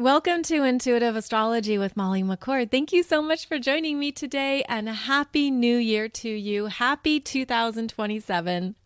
Welcome to Intuitive Astrology with Molly McCord. Thank you so much for joining me today, and Happy New Year to you. Happy 2027.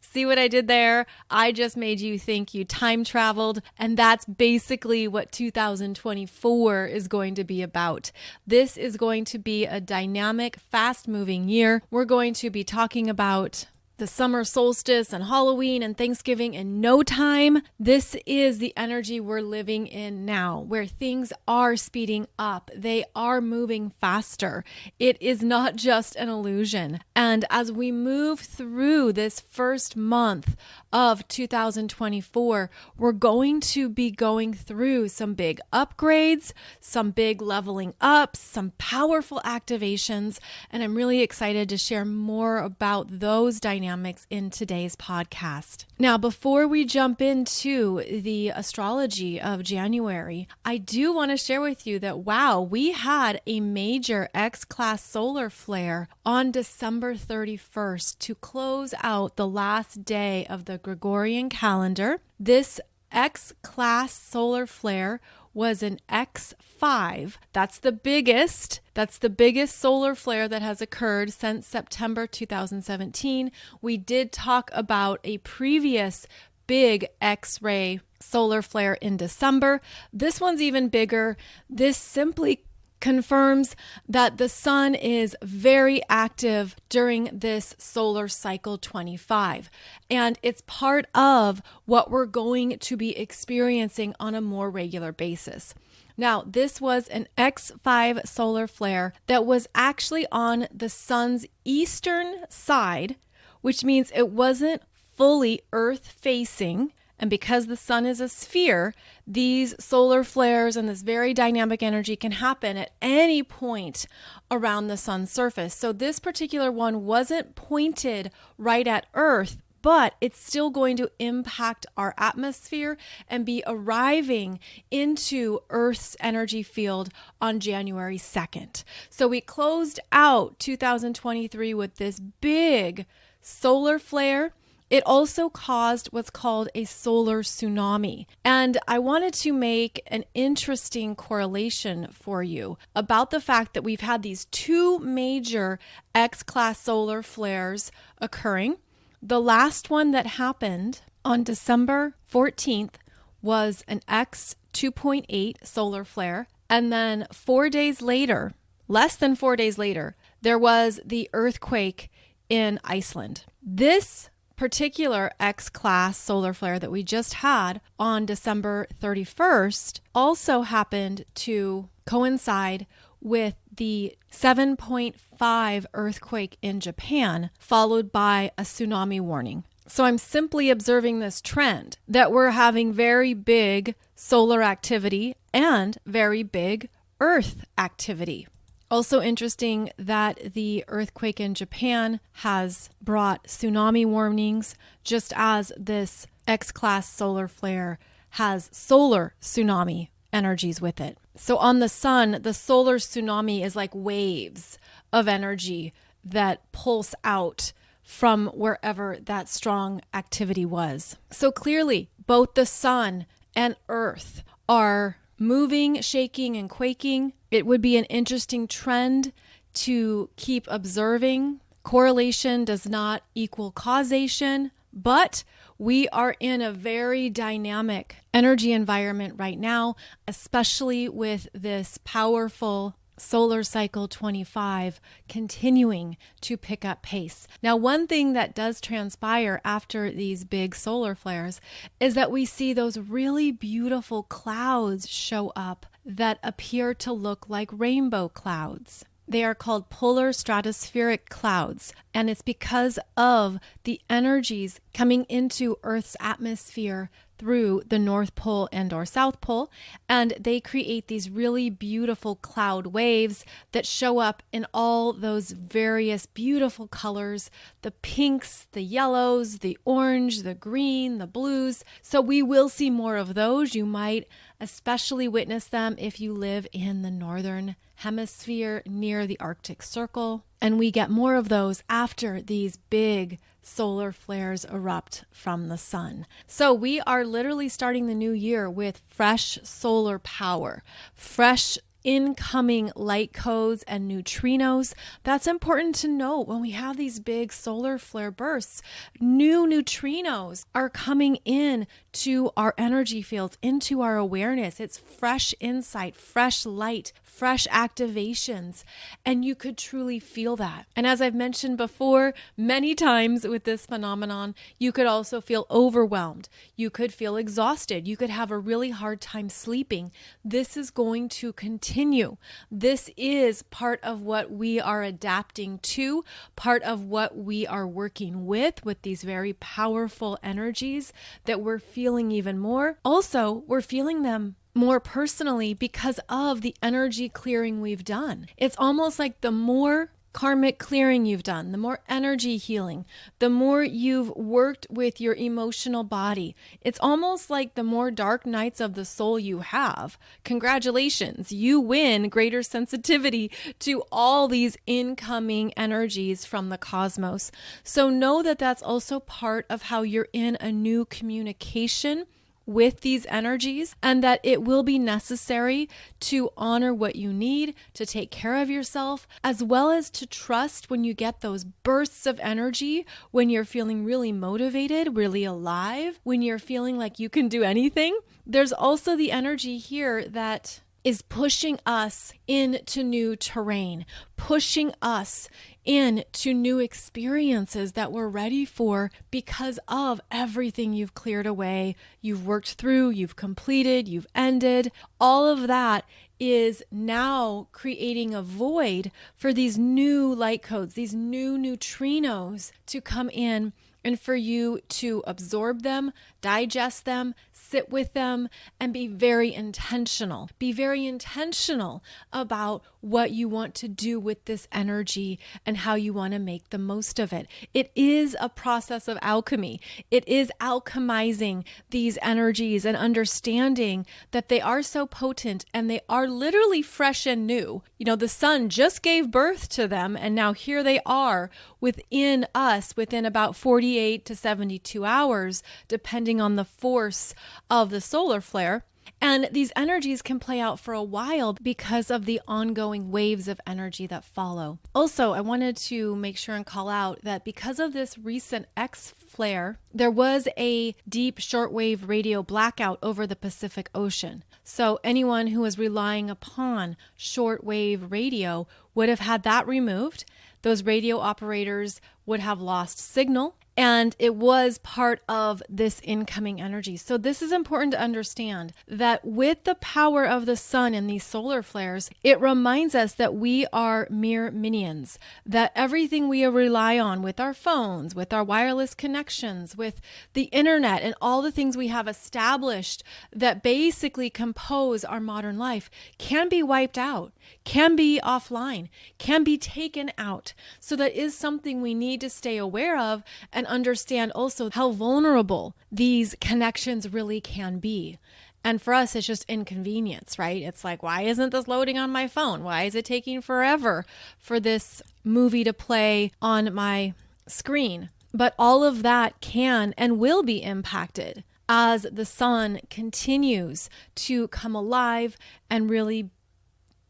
See what I did there? I just made you think you time traveled, and that's basically what 2024 is going to be about. This is going to be a dynamic, fast-moving year. We're going to be talking about the summer solstice and Halloween and Thanksgiving in no time. This is the energy we're living in now, where things are speeding up. They are moving faster. It is not just an illusion. And as we move through this first month of 2024, we're going to be going through some big upgrades, some big leveling ups, some powerful activations, and I'm really excited to share more about those dynamics in today's podcast. Now, before we jump into the astrology of January, I do want to share with you that, wow, we had a major X-class solar flare on December 31st to close out the last day of the Gregorian calendar. This X-class solar flare was an X5. That's the biggest solar flare that has occurred since September 2017. We did talk about a previous big X-ray solar flare in December. This one's even bigger. This simply confirms that the sun is very active during this solar cycle 25. And it's part of what we're going to be experiencing on a more regular basis. Now, this was an X5 solar flare that was actually on the sun's eastern side, which means it wasn't fully Earth facing. And because the sun is a sphere, these solar flares and this very dynamic energy can happen at any point around the sun's surface. So this particular one wasn't pointed right at Earth, but it's still going to impact our atmosphere and be arriving into Earth's energy field on January 2nd. So we closed out 2023 with this big solar flare. It also caused what's called a solar tsunami. And I wanted to make an interesting correlation for you about the fact that we've had these two major X-class solar flares occurring. The last one that happened on December 14th was an X 2.8 solar flare. And then 4 days later, less than 4 days later, there was the earthquake in Iceland. This particular X-class solar flare that we just had on December 31st also happened to coincide with the 7.5 earthquake in Japan, followed by a tsunami warning. So I'm simply observing this trend that we're having very big solar activity and very big Earth activity. Also interesting that the earthquake in Japan has brought tsunami warnings, just as this X-class solar flare has solar tsunami energies with it. So on the sun, the solar tsunami is like waves of energy that pulse out from wherever that strong activity was. So clearly, both the sun and Earth are moving, shaking, and quaking. It would be an interesting trend to keep observing. Correlation does not equal causation, but we are in a very dynamic energy environment right now, especially with this powerful solar cycle 25 continuing to pick up pace. Now, one thing that does transpire after these big solar flares is that we see those really beautiful clouds show up that appear to look like rainbow clouds. They are called polar stratospheric clouds, and it's because of the energies coming into Earth's atmosphere through the North Pole and or South Pole, and they create these really beautiful cloud waves that show up in all those various beautiful colors, the pinks, the yellows, the orange, the green, the blues. So we will see more of those. You might especially witness them if you live in the northern hemisphere near the Arctic Circle. And we get more of those after these big solar flares erupt from the sun. So we are literally starting the new year with fresh solar power, fresh incoming light codes and neutrinos. That's important to note when we have these big solar flare bursts. New neutrinos are coming in to our energy fields, into our awareness. It's fresh insight, fresh light, fresh activations, and you could truly feel that. And as I've mentioned before, many times with this phenomenon, you could also feel overwhelmed. You could feel exhausted. You could have a really hard time sleeping. This is going to continue. This is part of what we are adapting to, part of what we are working with these very powerful energies that we're feeling even more. Also, we're feeling them more personally because of the energy clearing we've done. It's almost like the more karmic clearing you've done, the more energy healing, the more you've worked with your emotional body. It's almost like the more dark nights of the soul you have. Congratulations, you win greater sensitivity to all these incoming energies from the cosmos. So know that that's also part of how you're in a new communication with these energies, and that it will be necessary to honor what you need to take care of yourself, as well as to trust when you get those bursts of energy, when you're feeling really motivated, really alive, when you're feeling like you can do anything. There's also the energy here that is pushing us into new terrain, pushing us into new experiences that we're ready for because of everything you've cleared away, you've worked through, you've completed, you've ended. All of that is now creating a void for these new light codes, these new neutrinos to come in, and for you to absorb them, digest them, sit with them, and be very intentional. Be very intentional about what you want to do with this energy and how you want to make the most of it. It is a process of alchemy. It is alchemizing these energies and understanding that they are so potent and they are literally fresh and new. You know, the sun just gave birth to them, and now here they are within us within about 48 to 72 hours, depending on the force of the solar flare. And these energies can play out for a while because of the ongoing waves of energy that follow. Also, I wanted to make sure and call out that because of this recent X flare, there was a deep shortwave radio blackout over the Pacific Ocean. So anyone who was relying upon shortwave radio would have had that removed. Those radio operators would have lost signal, and it was part of this incoming energy. So this is important to understand, that with the power of the sun and these solar flares, it reminds us that we are mere minions, that everything we rely on with our phones, with our wireless connections, with the internet, and all the things we have established that basically compose our modern life can be wiped out, can be offline, can be taken out. So that is something we need to stay aware of and understand also how vulnerable these connections really can be. And for us, it's just inconvenience, right? It's like, why isn't this loading on my phone? Why is it taking forever for this movie to play on my screen? But all of that can and will be impacted as the sun continues to come alive and really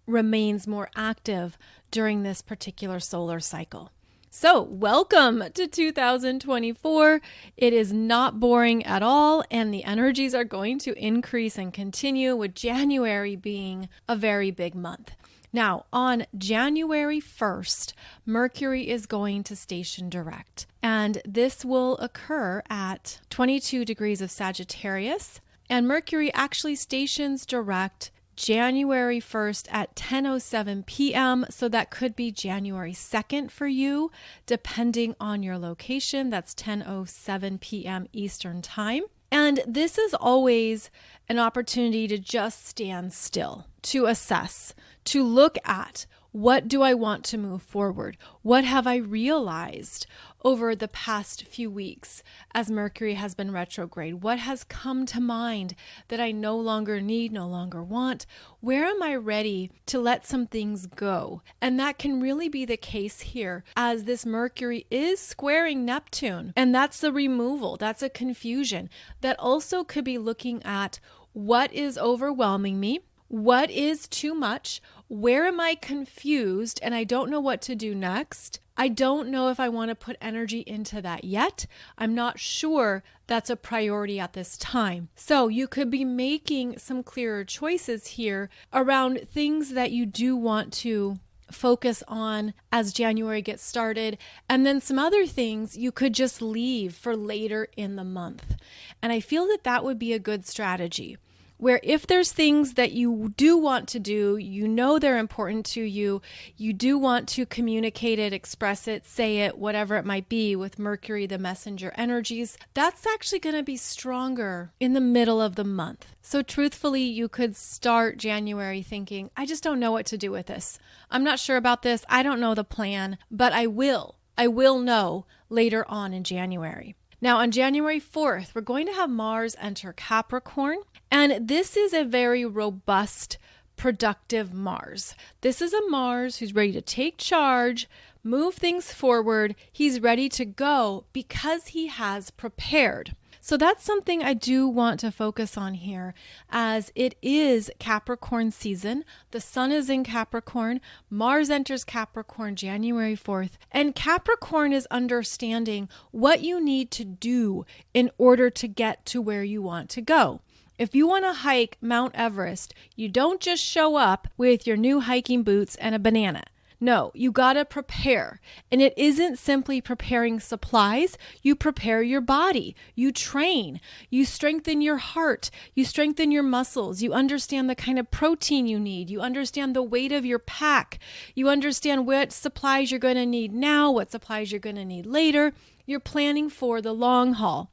remains more active during this particular solar cycle. So welcome to 2024. It is not boring at all, and the energies are going to increase and continue, with January being a very big month. Now, on January 1st, Mercury is going to station direct, and this will occur at 22 degrees of Sagittarius, and Mercury actually stations direct January 1st at 10:07 p.m. So that could be January 2nd for you, depending on your location. That's 10:07 p.m. Eastern Time. And this is always an opportunity to just stand still, to assess, to look at What do I want to move forward? What have I realized over the past few weeks as Mercury has been retrograde? What has come to mind that I no longer need, no longer want? Where am I ready to let some things go? And that can really be the case here, as this Mercury is squaring Neptune, and that's the removal, that's a confusion. That also could be looking at what is overwhelming me, what is too much, where am I confused and I don't know what to do next. I don't know if I want to put energy into that yet. I'm not sure that's a priority at this time. So you could be making some clearer choices here around things that you do want to focus on as January gets started, and then some other things you could just leave for later in the month. And I feel that that would be a good strategy, where if there's things that you do want to do, you know they're important to you, you do want to communicate it, express it, say it, whatever it might be with Mercury, the messenger energies, that's actually going to be stronger in the middle of the month. So truthfully, you could start January thinking, I just don't know what to do with this. I'm not sure about this. I don't know the plan, but I will know later on in January. Now on January 4th, we're going to have Mars enter Capricorn. And this is a very robust, productive Mars. This is a Mars who's ready to take charge, move things forward. He's ready to go because he has prepared. So that's something I do want to focus on here, as it is Capricorn season. The sun is in Capricorn. Mars enters Capricorn January 4th. And Capricorn is understanding what you need to do in order to get to where you want to go. If you want to hike Mount Everest, you don't just show up with your new hiking boots and a banana. No, you got to prepare. And it isn't simply preparing supplies. You prepare your body. You train. You strengthen your heart. You strengthen your muscles. You understand the kind of protein you need. You understand the weight of your pack. You understand what supplies you're going to need now, what supplies you're going to need later. You're planning for the long haul.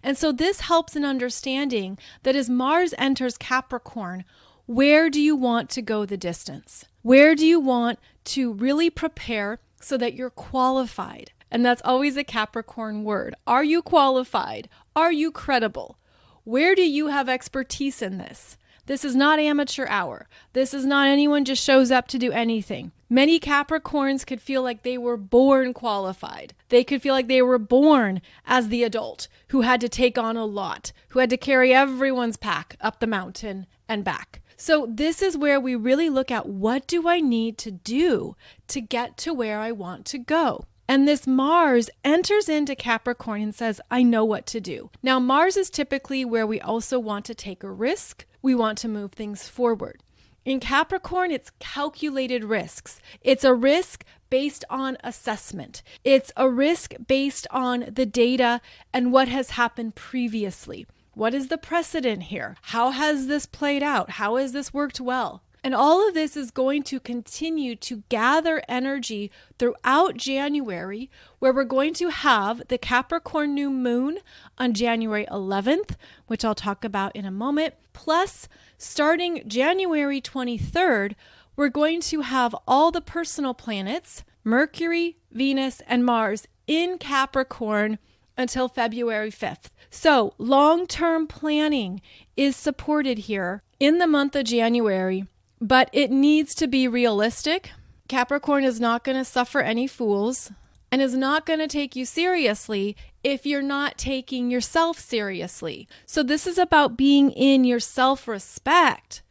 And so this helps in understanding that as Mars enters Capricorn, where do you want to go the distance? Where do you want to really prepare so that you're qualified? And that's always a Capricorn word. Are you qualified? Are you credible? Where do you have expertise in this? This is not amateur hour. This is not anyone just shows up to do anything. Many Capricorns could feel like they were born qualified. They could feel like they were born as the adult who had to take on a lot, who had to carry everyone's pack up the mountain and back. So this is where we really look at, what do I need to do to get to where I want to go? And this Mars enters into Capricorn and says, I know what to do. Now, Mars is typically where we also want to take a risk. We want to move things forward. In Capricorn, it's calculated risks. It's a risk based on assessment. It's a risk based on the data and what has happened previously. What is the precedent here? How has this played out? How has this worked well? And all of this is going to continue to gather energy throughout January, where we're going to have the Capricorn New Moon on January 11th, which I'll talk about in a moment. Plus, starting January 23rd, we're going to have all the personal planets, Mercury, Venus, and Mars in Capricorn until February 5th. So long-term planning is supported here in the month of January, but it needs to be realistic. Capricorn is not going to suffer any fools and is not going to take you seriously if you're not taking yourself seriously. So this is about being in your self-respect,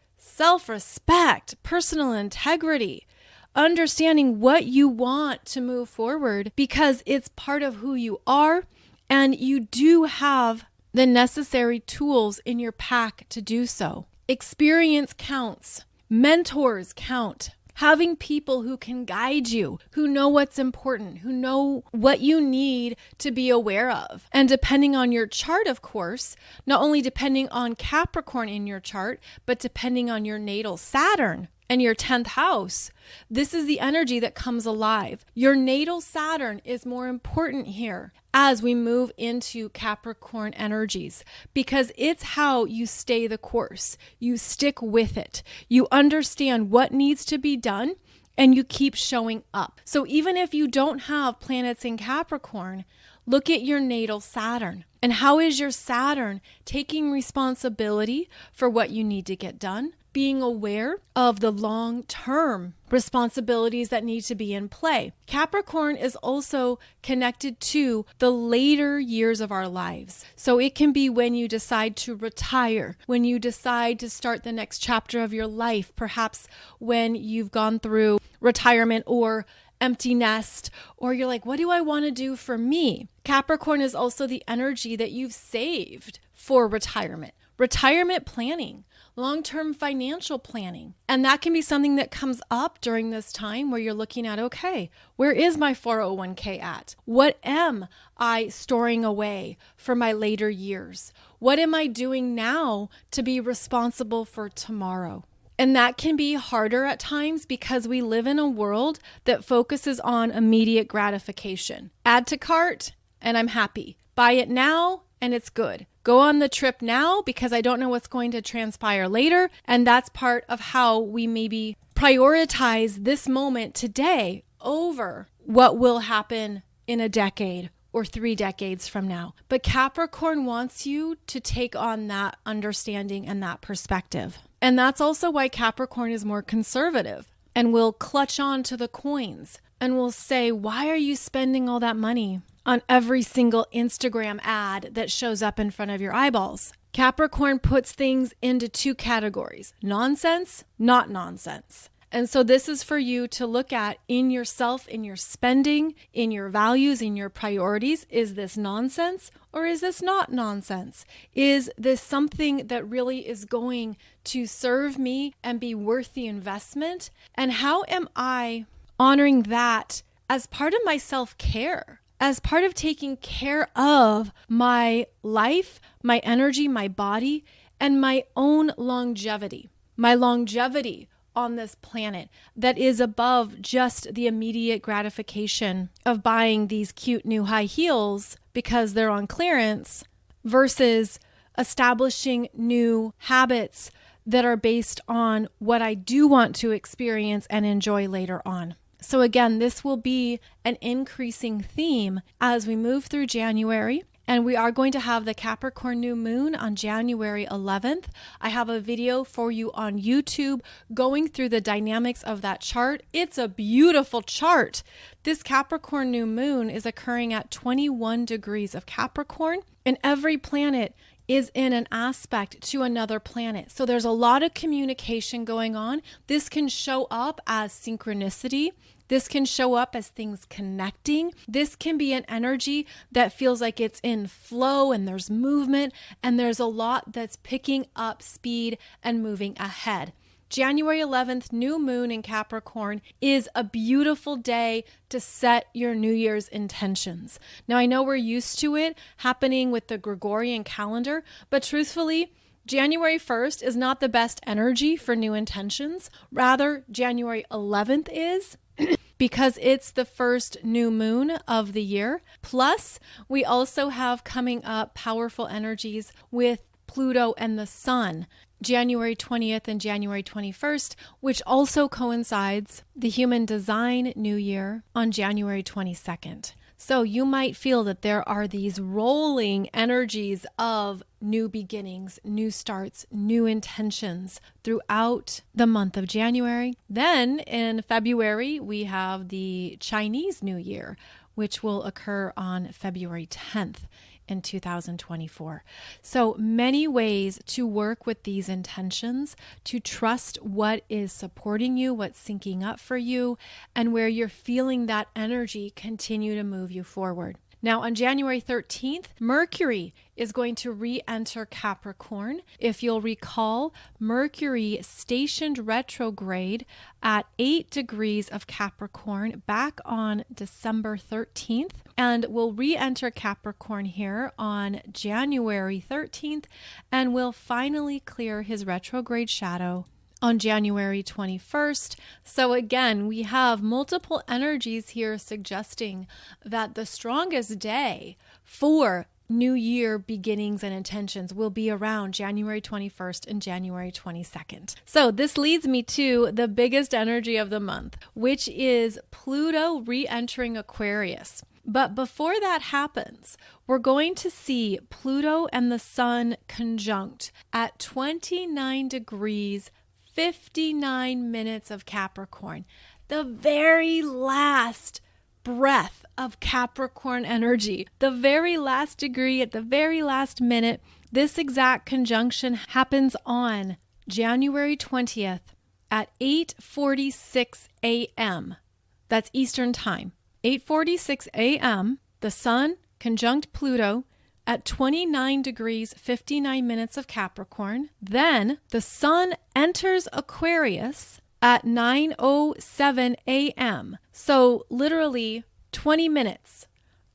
personal integrity, understanding what you want to move forward because it's part of who you are. And you do have the necessary tools in your pack to do so. Experience counts. Mentors count. Having people who can guide you, who know what's important, who know what you need to be aware of. And depending on your chart, of course, not only depending on Capricorn in your chart, but depending on your natal Saturn and your 10th house, this is the energy that comes alive. Your natal Saturn is more important here as we move into Capricorn energies, because it's how you stay the course. You stick with it. You understand what needs to be done, and you keep showing up. So even if you don't have planets in Capricorn, look at your natal Saturn. And how is your Saturn taking responsibility for what you need to get done? Being aware of the long-term responsibilities that need to be in play. Capricorn is also connected to the later years of our lives. So it can be when you decide to retire, when you decide to start the next chapter of your life, perhaps when you've gone through retirement or empty nest, or you're like, what do I want to do for me? Capricorn is also the energy that you've saved for retirement planning, long-term financial planning. And that can be something that comes up during this time where you're looking at, okay, where is my 401k at? What am I storing away for my later years? What am I doing now to be responsible for tomorrow? And that can be harder at times because we live in a world that focuses on immediate gratification. Add to cart and I'm happy. Buy it now and it's good. Go on the trip now because I don't know what's going to transpire later. And that's part of how we maybe prioritize this moment today over what will happen in a decade or 3 decades from now. But Capricorn wants you to take on that understanding and that perspective. And that's also why Capricorn is more conservative and will clutch on to the coins and will say, why are you spending all that money on every single Instagram ad that shows up in front of your eyeballs? Capricorn puts things into 2 categories: nonsense, not nonsense. And so this is for you to look at in yourself, in your spending, in your values, in your priorities. Is this nonsense or is this not nonsense? Is this something that really is going to serve me and be worth the investment? And how am I honoring that as part of my self-care, as part of taking care of my life, my energy, my body, and my own longevity? My longevity on this planet that is above just the immediate gratification of buying these cute new high heels because they're on clearance versus establishing new habits that are based on what I do want to experience and enjoy later on. So again, this will be an increasing theme as we move through January. And we are going to have the Capricorn New Moon on January 11th. I have a video for you on YouTube going through the dynamics of that chart. It's a beautiful chart. This Capricorn New Moon is occurring at 21 degrees of Capricorn, and every planet is in an aspect to another planet. So there's a lot of communication going on. This can show up as synchronicity. This can show up as things connecting. This can be an energy that feels like it's in flow and there's movement and there's a lot that's picking up speed and moving ahead. January 11th, new moon in Capricorn is a beautiful day to set your New Year's intentions. Now, I know we're used to it happening with the Gregorian calendar, but truthfully, January 1st is not the best energy for new intentions. Rather, January 11th is, because it's the first new moon of the year. Plus, we also have coming up powerful energies with Pluto and the Sun, January 20th and January 21st, which also coincides the Human Design New Year on January 22nd. So you might feel that there are these rolling energies of new beginnings, new starts, new intentions throughout the month of January. Then in February, we have the Chinese New Year, which will occur on February 10th. In 2024. So many ways to work with these intentions, to trust what is supporting you, what's syncing up for you, and where you're feeling that energy continue to move you forward. Now, on January 13th, Mercury is going to re-enter Capricorn. If you'll recall, Mercury stationed retrograde at 8 degrees of Capricorn back on December 13th and will re-enter Capricorn here on January 13th and will finally clear his retrograde shadow on January 21st. So again, we have multiple energies here suggesting that the strongest day for New Year beginnings and intentions will be around January 21st and January 22nd. So this leads me to the biggest energy of the month, which is Pluto re-entering Aquarius. But before that happens, we're going to see Pluto and the Sun conjunct at 29 degrees, 59 minutes of Capricorn. The very last breath of Capricorn energy, the very last degree at the very last minute. This exact conjunction happens on January 20th at 8:46 a.m. That's Eastern time. 8:46 a.m. the Sun conjunct Pluto at 29 degrees, 59 minutes of Capricorn. Then the Sun enters Aquarius at 9:07 a.m. So literally 20 minutes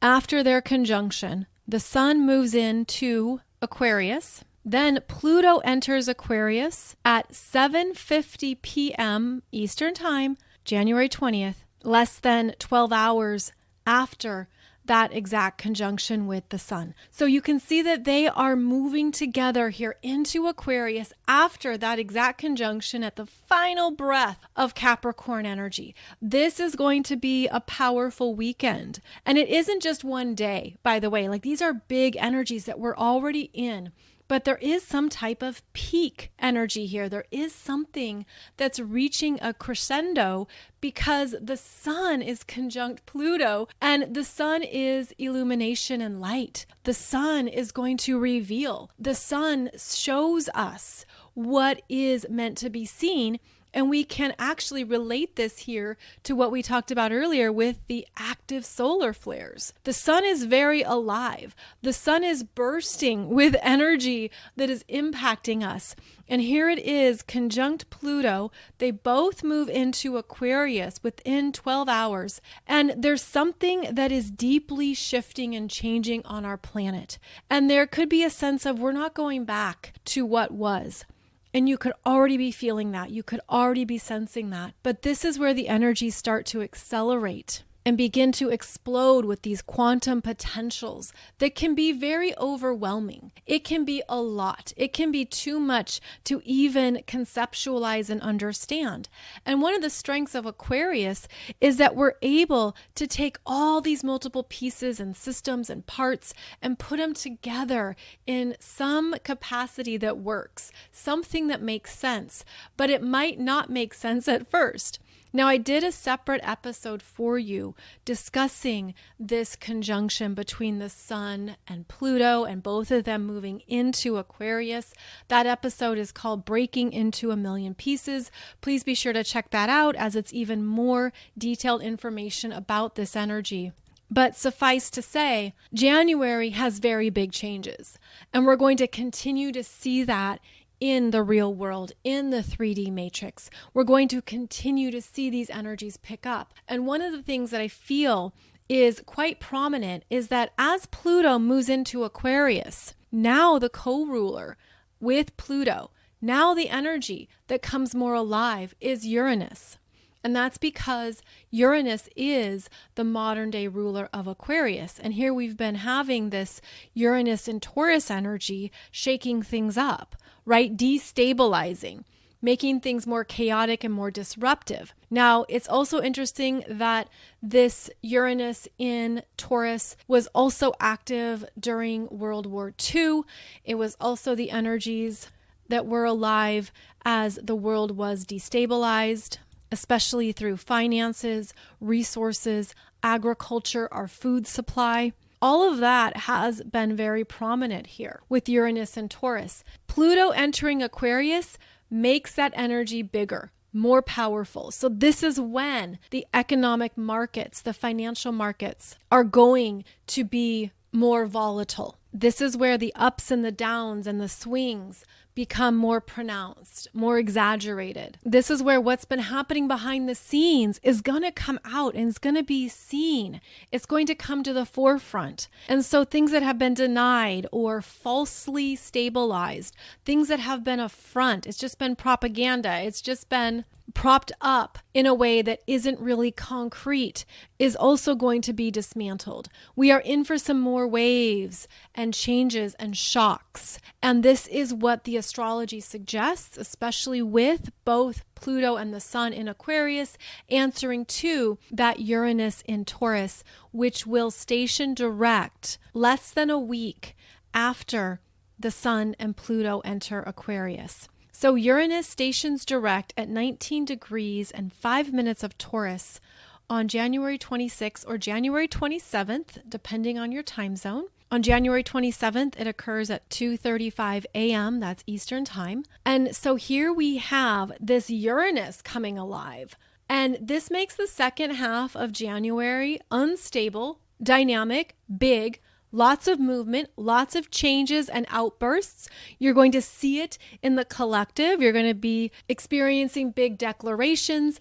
after their conjunction, the Sun moves into Aquarius. Then Pluto enters Aquarius at 7:50 p.m. Eastern Time, January 20th, less than 12 hours after that exact conjunction with the Sun. So you can see that they are moving together here into Aquarius after that exact conjunction at the final breath of Capricorn energy. This is going to be a powerful weekend. And it isn't just one day, by the way. Like, these are big energies that we're already in. But there is some type of peak energy here. There is something that's reaching a crescendo because the Sun is conjunct Pluto, and the Sun is illumination and light. The Sun is going to reveal. The Sun shows us what is meant to be seen. And we can actually relate this here to what we talked about earlier with the active solar flares. The Sun is very alive. The Sun is bursting with energy that is impacting us. And here it is, conjunct Pluto. They both move into Aquarius within 12 hours. And there's something that is deeply shifting and changing on our planet. And there could be a sense of we're not going back to what was. And you could already be feeling that. You could already be sensing that. But this is where the energies start to accelerate and begin to explode with these quantum potentials that can be very overwhelming. It can be a lot. It can be too much to even conceptualize and understand. And one of the strengths of Aquarius is that we're able to take all these multiple pieces and systems and parts and put them together in some capacity that works, something that makes sense, but it might not make sense at first. Now, I did a separate episode for you discussing this conjunction between the Sun and Pluto and both of them moving into Aquarius. That episode is called Breaking into a Million Pieces. Please be sure to check that out as it's even more detailed information about this energy. But suffice to say, January has very big changes, and we're going to continue to see that in the real world, in the 3D matrix. We're going to continue to see these energies pick up. And one of the things that I feel is quite prominent is that as Pluto moves into Aquarius, now the co-ruler with Pluto, now the energy that comes more alive is Uranus. And that's because Uranus is the modern day ruler of Aquarius. And here we've been having this Uranus and Taurus energy shaking things up, right? Destabilizing, making things more chaotic and more disruptive. Now, it's also interesting that this Uranus in Taurus was also active during World War II. It was also the energies that were alive as the world was destabilized, especially through finances, resources, agriculture, our food supply. All of that has been very prominent here with Uranus and Taurus. Pluto entering Aquarius makes that energy bigger, more powerful. So this is when the economic markets, the financial markets, are going to be more volatile. This is where the ups and the downs and the swings become more pronounced, more exaggerated. This is where what's been happening behind the scenes is going to come out and it's going to be seen. It's going to come to the forefront. And so things that have been denied or falsely stabilized, things that have been a front, it's just been propaganda, it's just been propped up in a way that isn't really concrete is also going to be dismantled. We are in for some more waves and changes and shocks. And this is what the astrology suggests, especially with both Pluto and the Sun in Aquarius, answering to that Uranus in Taurus, which will station direct less than a week after the Sun and Pluto enter Aquarius. So Uranus stations direct at 19 degrees and 5 minutes of Taurus on January 26th or January 27th, depending on your time zone. On January 27th, it occurs at 2:35 a.m., that's Eastern time. And so here we have this Uranus coming alive. And this makes the second half of January unstable, dynamic, big, lots of movement, lots of changes and outbursts. You're going to see it in the collective. You're going to be experiencing big declarations,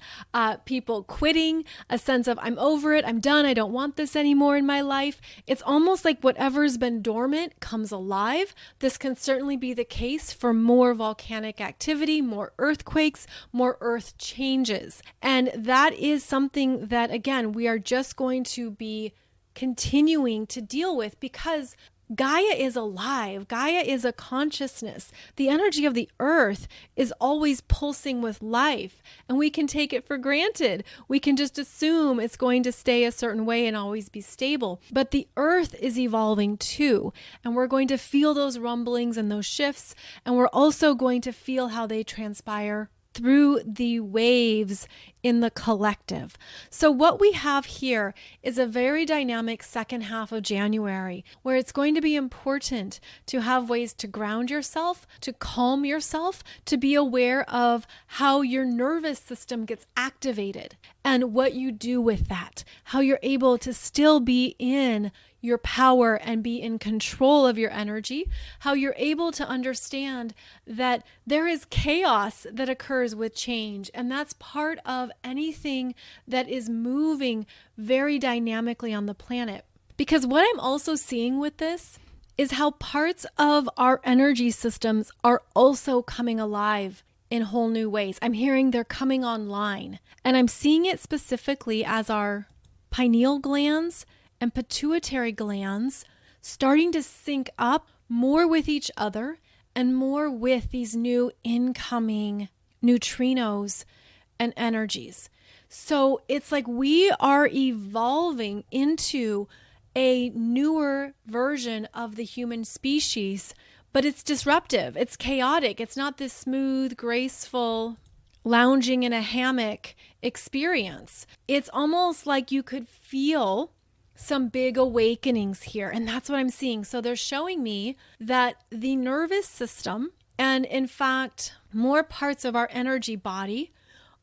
people quitting, a sense of I'm over it, I'm done, I don't want this anymore in my life. It's almost like whatever's been dormant comes alive. This can certainly be the case for more volcanic activity, more earthquakes, more earth changes. And that is something that, again, we are just going to be continuing to deal with because Gaia is alive. Gaia is a consciousness. The energy of the earth is always pulsing with life, and we can take it for granted. We can just assume it's going to stay a certain way and always be stable. But the earth is evolving too, and we're going to feel those rumblings and those shifts, and we're also going to feel how they transpire through the waves in the collective. So what we have here is a very dynamic second half of January where it's going to be important to have ways to ground yourself, to calm yourself, to be aware of how your nervous system gets activated and what you do with that, how you're able to still be in your power and be in control of your energy, how you're able to understand that there is chaos that occurs with change. And that's part of anything that is moving very dynamically on the planet. Because what I'm also seeing with this is how parts of our energy systems are also coming alive in whole new ways. I'm hearing they're coming online, and I'm seeing it specifically as our pineal glands and pituitary glands starting to sync up more with each other and more with these new incoming neutrinos and energies. So it's like we are evolving into a newer version of the human species, but it's disruptive, it's chaotic, it's not this smooth, graceful, lounging in a hammock experience. It's almost like you could feel some big awakenings here. And that's what I'm seeing. So they're showing me that the nervous system and in fact, more parts of our energy body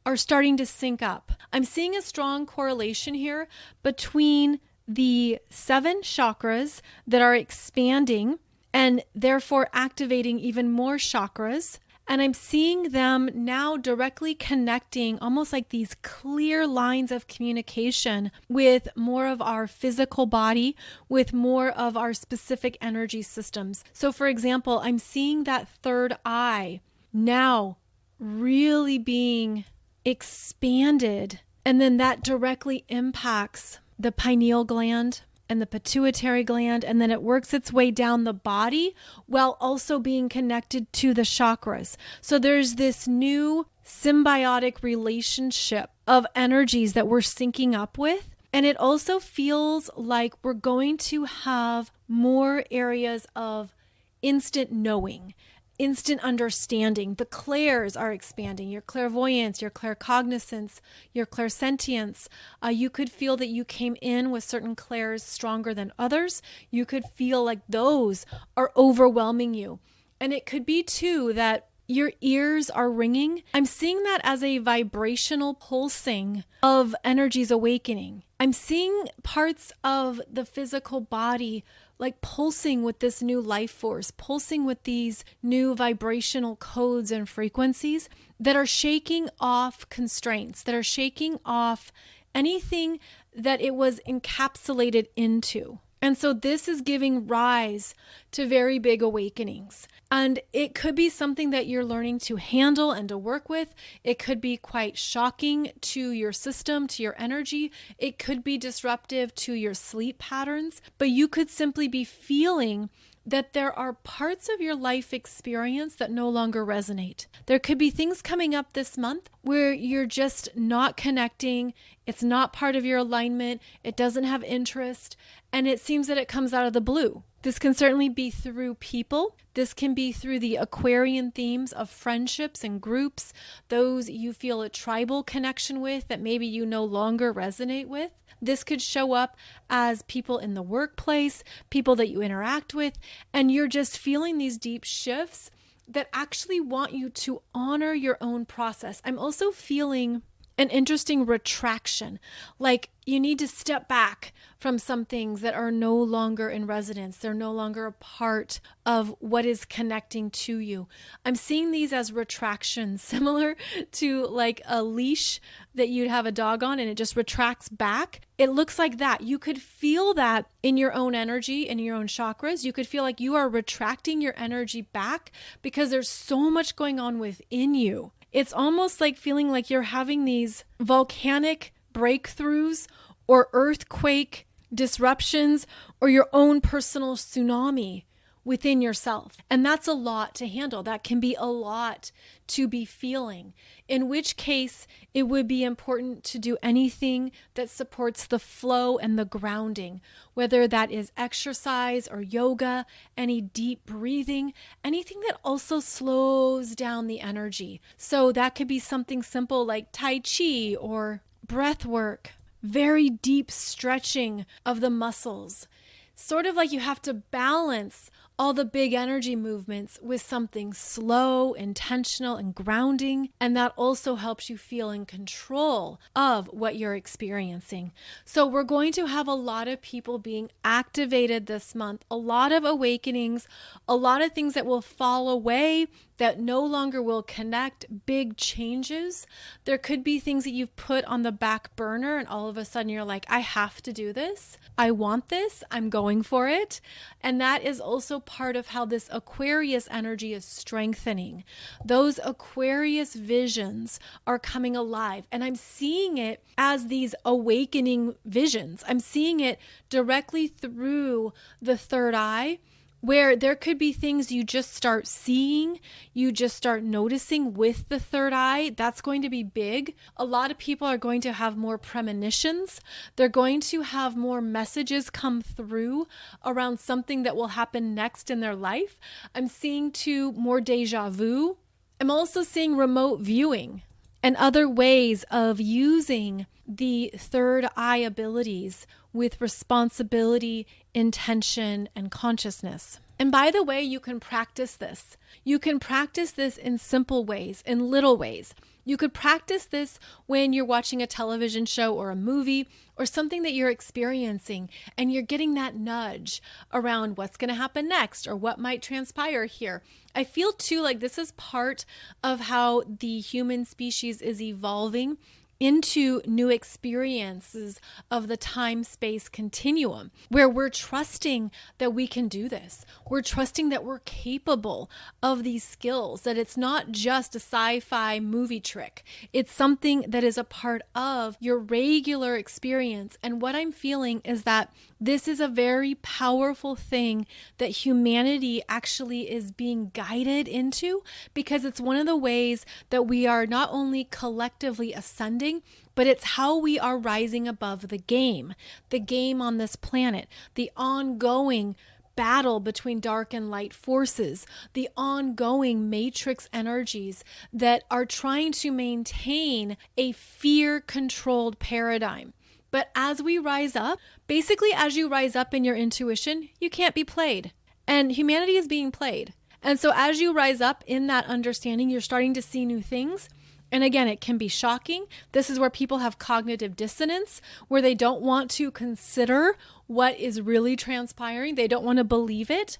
are starting to sync up. I'm seeing a strong correlation here between the 7 chakras that are expanding and therefore activating even more chakras. And I'm seeing them now directly connecting almost like these clear lines of communication with more of our physical body, with more of our specific energy systems. So for example, I'm seeing that third eye now really being expanded. And then that directly impacts the pineal gland and the pituitary gland, and then it works its way down the body while also being connected to the chakras. So there's this new symbiotic relationship of energies that we're syncing up with. And it also feels like we're going to have more areas of instant knowing, instant understanding. The clairs are expanding, your clairvoyance, your claircognizance, your clairsentience. You could feel that you came in with certain clairs stronger than others. You could feel like those are overwhelming you. And it could be too that your ears are ringing. I'm seeing that as a vibrational pulsing of energies awakening. I'm seeing parts of the physical body like pulsing with this new life force, pulsing with these new vibrational codes and frequencies that are shaking off constraints, that are shaking off anything that it was encapsulated into. And so this is giving rise to very big awakenings. And it could be something that you're learning to handle and to work with. It could be quite shocking to your system, to your energy. It could be disruptive to your sleep patterns. But you could simply be feeling that there are parts of your life experience that no longer resonate. There could be things coming up this month where you're just not connecting. It's not part of your alignment. It doesn't have interest. And it seems that it comes out of the blue. This can certainly be through people. This can be through the Aquarian themes of friendships and groups, those you feel a tribal connection with that maybe you no longer resonate with. This could show up as people in the workplace, people that you interact with, and you're just feeling these deep shifts that actually want you to honor your own process. I'm also feeling an interesting retraction, like you need to step back from some things that are no longer in resonance. They're no longer a part of what is connecting to you. I'm seeing these as retractions, similar to like a leash that you'd have a dog on and it just retracts back. It looks like that. You could feel that in your own energy and your own chakras. You could feel like you are retracting your energy back because there's so much going on within you. It's almost like feeling like you're having these volcanic breakthroughs or earthquake disruptions or your own personal tsunami within yourself. And that's a lot to handle. That can be a lot to be feeling, in which case it would be important to do anything that supports the flow and the grounding, whether that is exercise or yoga, any deep breathing, anything that also slows down the energy. So that could be something simple like Tai Chi or breath work, very deep stretching of the muscles. Sort of like you have to balance all the big energy movements with something slow, intentional, and grounding. And that also helps you feel in control of what you're experiencing. So we're going to have a lot of people being activated this month, a lot of awakenings, a lot of things that will fall away, that no longer will connect, big changes. There could be things that you've put on the back burner and all of a sudden you're like, I have to do this. I want this. I'm going for it. And that is also part of how this Aquarius energy is strengthening. Those Aquarius visions are coming alive. And I'm seeing it as these awakening visions. I'm seeing it directly through the third eye, where there could be things you just start seeing, you just start noticing with the third eye. That's going to be big. A lot of people are going to have more premonitions. They're going to have more messages come through around something that will happen next in their life. I'm seeing too more deja vu. I'm also seeing remote viewing and other ways of using the third eye abilities with responsibility, intention, and consciousness. And by the way, you can practice this. You can practice this in simple ways, in little ways. You could practice this when you're watching a television show or a movie or something that you're experiencing and you're getting that nudge around what's going to happen next or what might transpire here. I feel too like this is part of how the human species is evolving into new experiences of the time-space continuum, where we're trusting that we can do this. We're trusting that we're capable of these skills, that it's not just a sci-fi movie trick. It's something that is a part of your regular experience. And what I'm feeling is that this is a very powerful thing that humanity actually is being guided into, because it's one of the ways that we are not only collectively ascending, but it's how we are rising above the game on this planet, the ongoing battle between dark and light forces, the ongoing matrix energies that are trying to maintain a fear-controlled paradigm. But as we rise up, basically as you rise up in your intuition, you can't be played. And humanity is being played. And so as you rise up in that understanding, you're starting to see new things. And again, it can be shocking. This is where people have cognitive dissonance, where they don't want to consider what is really transpiring. They don't want to believe it.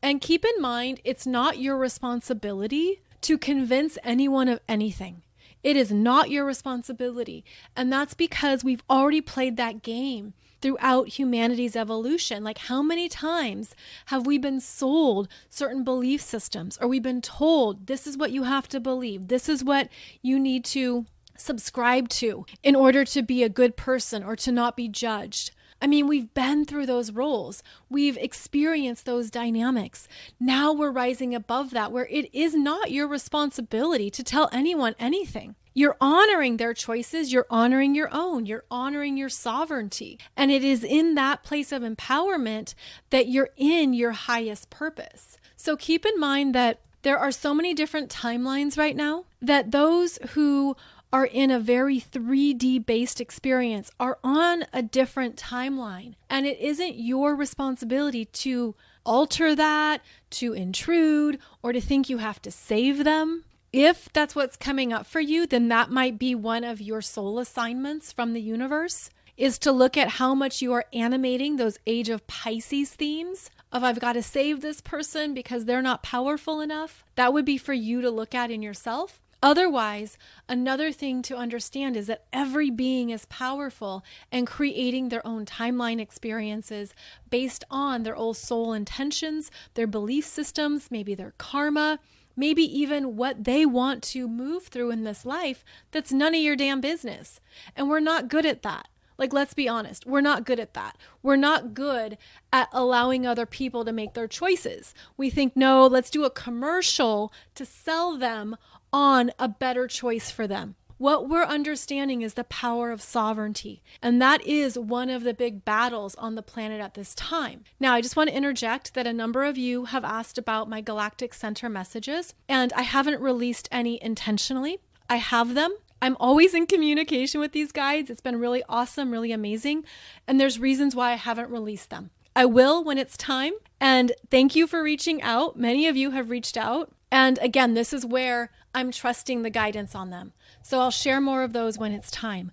And keep in mind, it's not your responsibility to convince anyone of anything. It is not your responsibility. And that's because we've already played that game throughout humanity's evolution. Like, how many times have we been sold certain belief systems, or we've been told this is what you have to believe, this is what you need to subscribe to in order to be a good person or to not be judged? I mean, we've been through those roles. We've experienced those dynamics. Now we're rising above that, where it is not your responsibility to tell anyone anything. You're honoring their choices. You're honoring your own. You're honoring your sovereignty. And it is in that place of empowerment that you're in your highest purpose. So keep in mind that there are so many different timelines right now that those who are in a very 3D based experience are on a different timeline. And it isn't your responsibility to alter that, to intrude, or to think you have to save them. If that's what's coming up for you, then that might be one of your soul assignments from the universe, is to look at how much you are animating those Age of Pisces themes of I've got to save this person because they're not powerful enough. That would be for you to look at in yourself. Otherwise, another thing to understand is that every being is powerful and creating their own timeline experiences based on their own soul intentions, their belief systems, maybe their karma, maybe even what they want to move through in this life that's none of your damn business. And we're not good at that. Like, let's be honest, we're not good at that. We're not good at allowing other people to make their choices. We think, no, let's do a commercial to sell them on a better choice for them. What we're understanding is the power of sovereignty. And that is one of the big battles on the planet at this time. Now, I just want to interject that a number of you have asked about my Galactic Center messages, and I haven't released any intentionally. I have them. I'm always in communication with these guides. It's been really awesome, really amazing. And there's reasons why I haven't released them. I will when it's time. And thank you for reaching out. Many of you have reached out. And again, this is where I'm trusting the guidance on them. So I'll share more of those when it's time.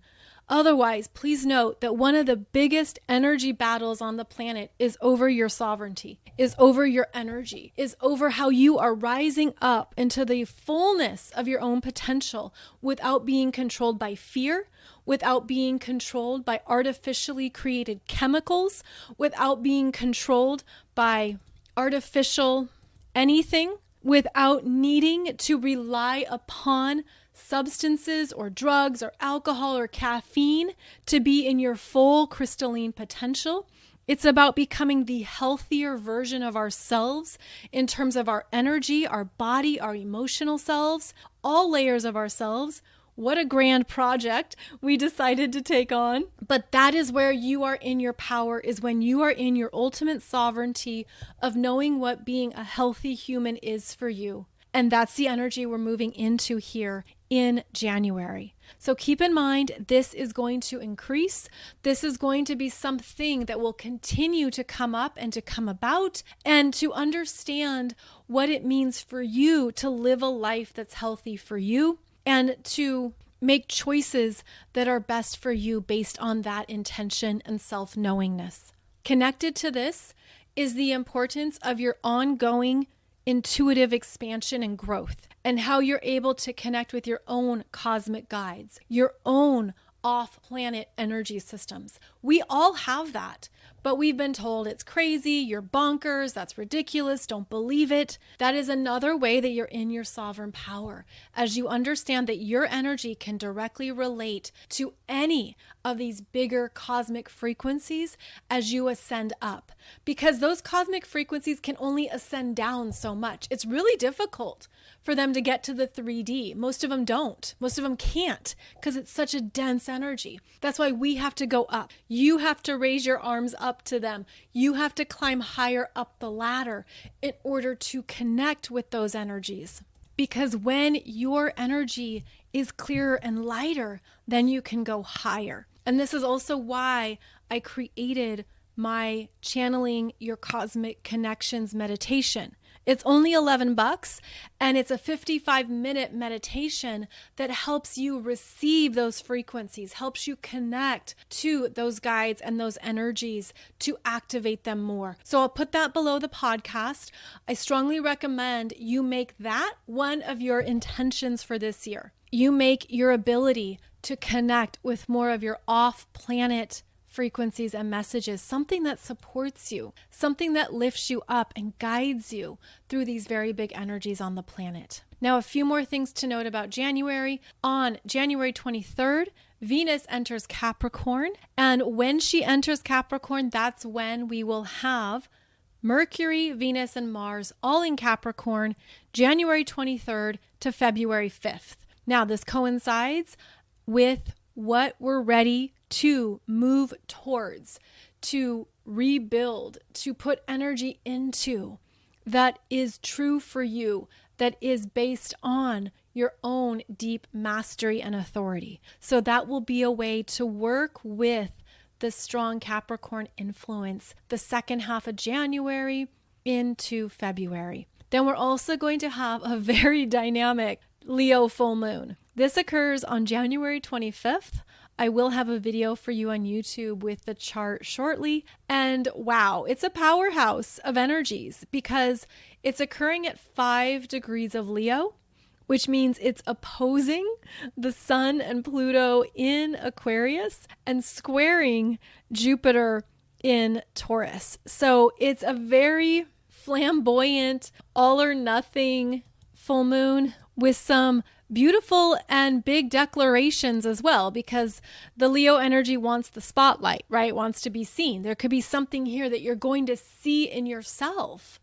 Otherwise, please note that one of the biggest energy battles on the planet is over your sovereignty, is over your energy, is over how you are rising up into the fullness of your own potential without being controlled by fear, without being controlled by artificially created chemicals, without being controlled by artificial anything, without needing to rely upon substances or drugs or alcohol or caffeine to be in your full crystalline potential. It's about becoming the healthier version of ourselves in terms of our energy, our body, our emotional selves, all layers of ourselves. What a grand project we decided to take on. But that is where you are in your power, is when you are in your ultimate sovereignty of knowing what being a healthy human is for you. And that's the energy we're moving into here in January. So keep in mind, this is going to increase. This is going to be something that will continue to come up and to come about, and to understand what it means for you to live a life that's healthy for you, and to make choices that are best for you based on that intention and self-knowingness. Connected to this is the importance of your ongoing intuitive expansion and growth, and how you're able to connect with your own cosmic guides, your own off-planet energy systems. We all have that, but we've been told it's crazy, you're bonkers, that's ridiculous, don't believe it. That is another way that you're in your sovereign power, as you understand that your energy can directly relate to any of these bigger cosmic frequencies as you ascend up, because those cosmic frequencies can only ascend down so much. It's really difficult for them to get to the 3D. Most of them don't. Most of them can't, because it's such a dense energy. That's why we have to go up. You have to raise your arms up to them. You have to climb higher up the ladder in order to connect with those energies. Because when your energy is clearer and lighter, then you can go higher. And this is also why I created my Channeling Your Cosmic Connections meditation. It's only $11, and it's a 55-minute meditation that helps you receive those frequencies, helps you connect to those guides and those energies to activate them more. So I'll put that below the podcast. I strongly recommend you make that one of your intentions for this year. You make your ability to connect with more of your off-planet frequencies and messages, something that supports you, something that lifts you up and guides you through these very big energies on the planet. Now, a few more things to note about January. On January 23rd, Venus enters Capricorn. And when she enters Capricorn, that's when we will have Mercury, Venus, and Mars all in Capricorn, January 23rd to February 5th. Now, this coincides with what we're ready to move towards, to rebuild, to put energy into that is true for you, that is based on your own deep mastery and authority. So that will be a way to work with the strong Capricorn influence the second half of January into February. Then we're also going to have a very dynamic Leo full moon. This occurs on January 25th. I will have a video for you on YouTube with the chart shortly. And wow, it's a powerhouse of energies because it's occurring at 5 degrees of Leo, which means it's opposing the Sun and Pluto in Aquarius and squaring Jupiter in Taurus. So it's a very flamboyant, all or nothing full moon with some beautiful and big declarations as well, because the Leo energy wants the spotlight, right? Wants to be seen. There could be something here that you're going to see in yourself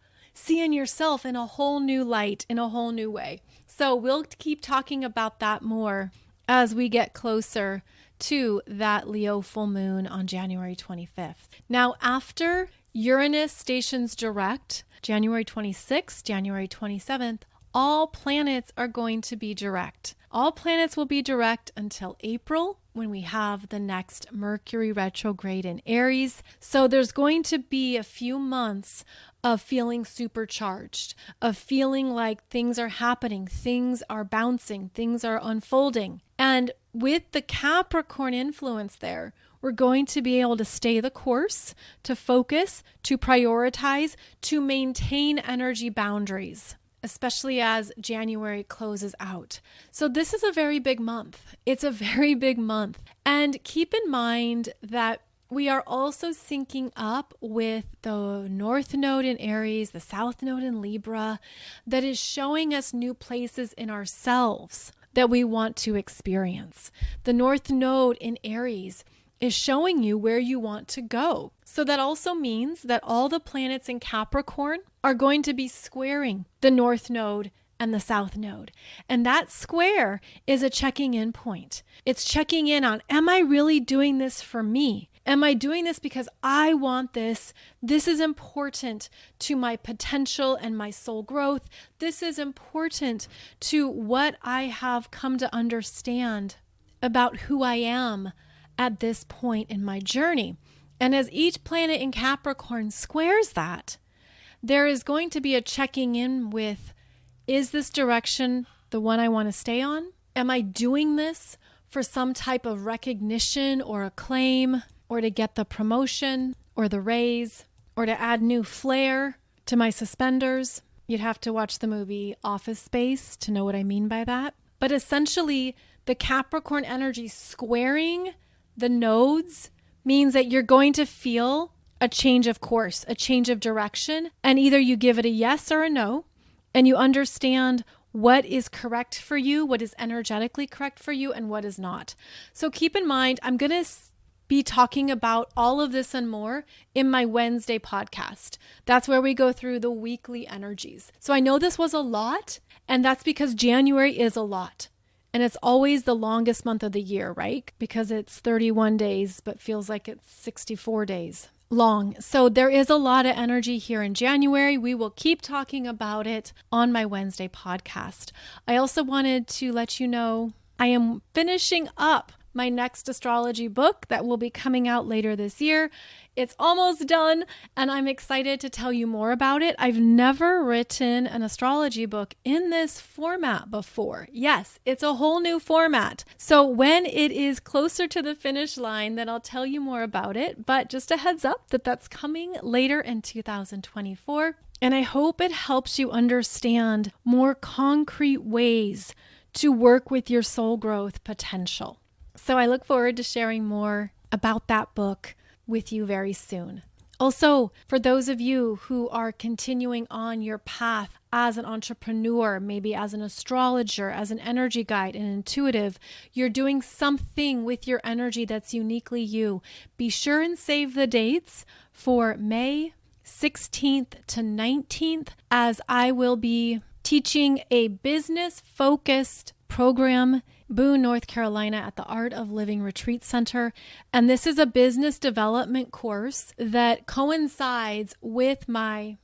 in a whole new light, in a whole new way. So we'll keep talking about that more as we get closer to that Leo full moon on January 25th. Now, after Uranus stations direct, January 26th, January 27th, all planets are going to be direct. All planets will be direct until April, when we have the next Mercury retrograde in Aries. So there's going to be a few months of feeling supercharged, of feeling like things are happening, things are bouncing, things are unfolding. And with the Capricorn influence there, we're going to be able to stay the course, to focus, to prioritize, to maintain energy boundaries, especially as January closes out. So this is a very big month. It's a very big month. And keep in mind that we are also syncing up with the North Node in Aries, the South Node in Libra, that is showing us new places in ourselves that we want to experience. The North Node in Aries is showing you where you want to go. So that also means that all the planets in Capricorn are going to be squaring the North Node and the South Node. And that square is a checking in point. It's checking in on, am I really doing this for me? Am I doing this because I want this? This is important to my potential and my soul growth. This is important to what I have come to understand about who I am at this point in my journey. And as each planet in Capricorn squares that, there is going to be a checking in with, is this direction the one I want to stay on? Am I doing this for some type of recognition or acclaim, or to get the promotion or the raise, or to add new flair to my suspenders? You'd have to watch the movie Office Space to know what I mean by that. But essentially, the Capricorn energy squaring the nodes means that you're going to feel a change of course, a change of direction, and either you give it a yes or a no, and you understand what is correct for you, what is energetically correct for you, and what is not. So keep in mind, I'm going to be talking about all of this and more in my Wednesday podcast. That's where we go through the weekly energies. So I know this was a lot, and that's because January is a lot. And it's always the longest month of the year, right? Because it's 31 days, but feels like it's 64 days long. So there is a lot of energy here in January. We will keep talking about it on my Wednesday podcast. I also wanted to let you know I am finishing up my next astrology book that will be coming out later this year. It's almost done, and I'm excited to tell you more about it. I've never written an astrology book in this format before. Yes, it's a whole new format. So when it is closer to the finish line, then I'll tell you more about it. But just a heads up that that's coming later in 2024. And I hope it helps you understand more concrete ways to work with your soul growth potential. So I look forward to sharing more about that book with you very soon. Also, for those of you who are continuing on your path as an entrepreneur, maybe as an astrologer, as an energy guide, an intuitive, you're doing something with your energy that's uniquely you. Be sure and save the dates for May 16th to 19th, as I will be teaching a business-focused program, Boone, North Carolina, at the Art of Living Retreat Center. And this is a business development course that coincides with my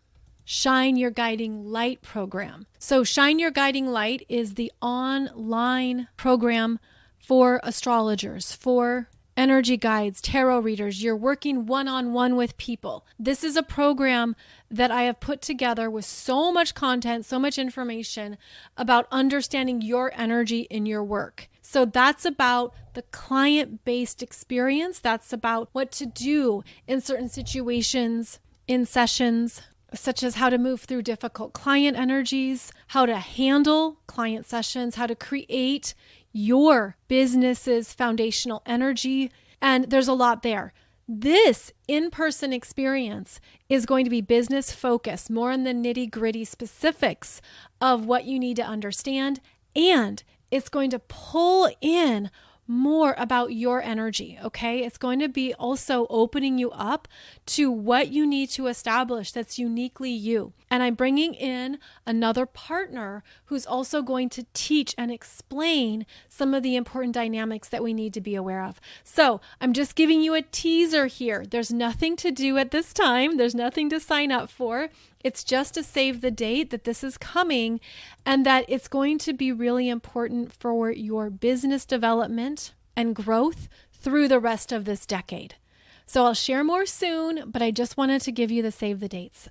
Shine Your Guiding Light program. So Shine Your Guiding Light is the online program for astrologers, for energy guides, tarot readers. You're working one-on-one with people. This is a program that I have put together with so much content, so much information about understanding your energy in your work. So that's about the client-based experience. That's about what to do in certain situations, in sessions, such as how to move through difficult client energies, how to handle client sessions, how to create your business's foundational energy. And there's a lot there. This in-person experience is going to be business focused, more on the nitty-gritty specifics of what you need to understand. And it's going to pull in more about your energy, okay? It's going to be also opening you up to what you need to establish that's uniquely you. And I'm bringing in another partner who's also going to teach and explain some of the important dynamics that we need to be aware of. So I'm just giving you a teaser here. There's nothing to do at this time. There's nothing to sign up for. It's just to save the date that this is coming and that it's going to be really important for your business development and growth through the rest of this decade. So I'll share more soon, but I just wanted to give you the save the dates.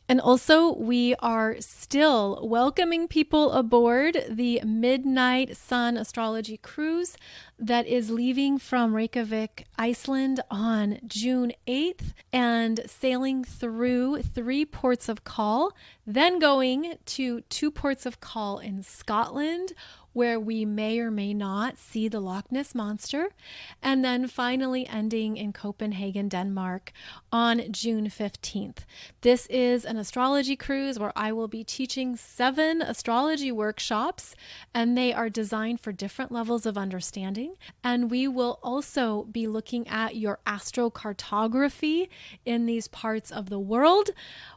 And also, we are still welcoming people aboard the Midnight Sun Astrology Cruise that is leaving from Reykjavik, Iceland on June 8th and sailing through 3 ports of call, then going to 2 ports of call in Scotland, where we may or may not see the Loch Ness Monster, and then finally ending in Copenhagen, Denmark on June 15th. This is an astrology cruise where I will be teaching 7 astrology workshops, and they are designed for different levels of understanding. And we will also be looking at your astrocartography in these parts of the world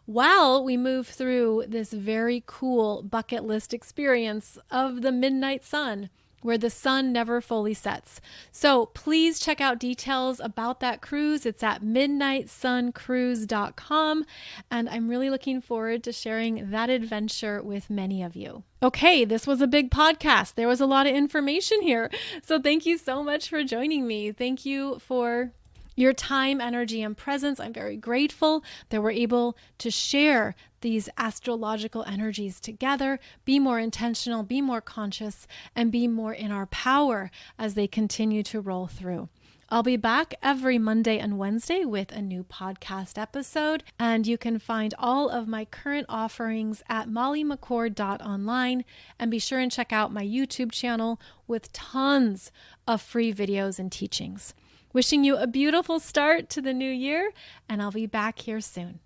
while we move through this very cool bucket list experience of the midnight sun, where the sun never fully sets. So please check out details about that cruise. It's at midnightsuncruise.com, and I'm really looking forward to sharing that adventure with many of you. Okay, this was a big podcast. There was a lot of information here. So thank you so much for joining me. Thank you for your time, energy, and presence. I'm very grateful that we're able to share these astrological energies together, be more intentional, be more conscious, and be more in our power as they continue to roll through. I'll be back every Monday and Wednesday with a new podcast episode, and you can find all of my current offerings at mollymccord.online, and be sure and check out my YouTube channel with tons of free videos and teachings. Wishing you a beautiful start to the new year, and I'll be back here soon.